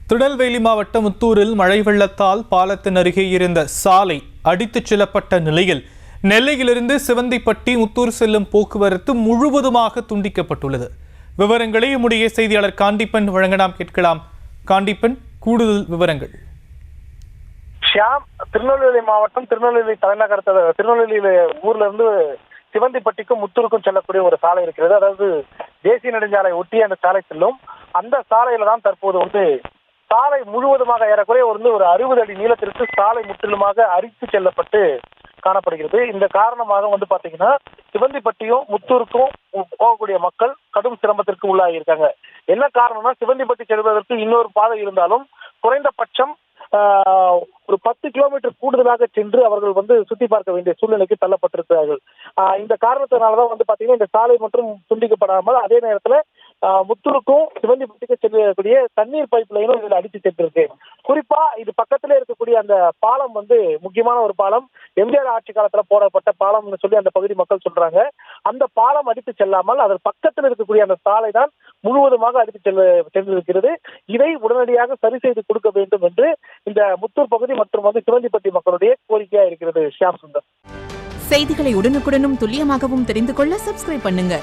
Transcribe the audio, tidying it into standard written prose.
திருநெல்வேலி மாவட்டம் முத்தூரில் மழை வெள்ளத்தால் பாலத்தின் அருகே இருந்த சாலை அடித்துச் செல்லப்பட்ட நிலையில் நெல்லையிலிருந்து சிவந்திப்பட்டி முத்தூர் செல்லும் போக்குவரத்து முழுவதுமாக துண்டிக்கப்பட்டுள்ளது. விவரங்களை நம்முடைய செய்தியாளர் காண்டிப்பன் வழங்க நாம் கேட்கலாம். காண்டிப்பன், கூடுதல் விவரங்கள். ஷியாம், திருநெல்வேலி மாவட்டம் திருநெல்வேலி தலைநகர் திருநெல்வேலி ஊர்ல இருந்து சிவந்திப்பட்டிக்கும் முத்தூருக்கும் செல்லக்கூடிய ஒரு சாலை இருக்கிறது. அதாவது தேசிய நெடுஞ்சாலை ஒட்டிய அந்த சாலை செல்லும். அந்த சாலையில தான் தற்போது சாலை முழுவதுமாக ஏறக்குறைய ஒரு 60 அடி நீளத்திற்கு சாலை முற்றிலுமாக அரித்து செல்லப்பட்டு காணப்படுகிறது. இந்த காரணமாக பாத்தீங்கன்னா சிவந்திப்பட்டியும் முத்தூருக்கும் போகக்கூடிய மக்கள் கடும் சிரமத்திற்கு உள்ளாகி இருக்காங்க. என்ன காரணம்னா, சிவந்திப்பட்டி செல்வதற்கு இன்னொரு பாதை இருந்தாலும் குறைந்தபட்சம் ஒரு 10 கிலோமீட்டர் கூடுதலாக சென்று அவர்கள் சுத்தி பார்க்க வேண்டிய சூழ்நிலைக்கு தள்ளப்பட்டிருக்கிறார்கள். இந்த காரணத்தினாலதான் பாத்தீங்கன்னா இந்த சாலை மற்றும் துண்டிக்கப்படாமல் அதே நேரத்துல முத்தூருக்கும் சிவந்திப்பட்டிக்கும் செல்லக்கூடிய தண்ணீர் பைப் லைனும் இதுல அடித்து சென்றிருக்கு. குறிப்பா இது பக்கத்துல இருக்கக்கூடிய அந்த பாலம் முக்கியமான ஒரு பாலம். எம்ஜிஆர் ஆட்சி காலத்துல போடப்பட்ட பாலம்னு சொல்லி அந்த பகுதி மக்கள் சொல்றாங்க. அந்த பாலம் அடித்து செல்லாமல் அதன் பக்கத்தில் இருக்கக்கூடிய அந்த சாலை தான் முழுவதுமாக அடித்து சென்றிருக்கிறது. இதை உடனடியாக சரி செய்து கொடுக்க வேண்டும் என்று இந்த முத்தூர் பகுதி மற்றும் சிவந்திப்பட்டி மக்களுடைய கோரிக்கையா இருக்கிறது. ஷியாம் சுந்தர், செய்திகளை உடனுக்குடனும் துல்லியமாகவும் தெரிந்து கொள்ள சப்ஸ்கிரைப் பண்ணுங்க.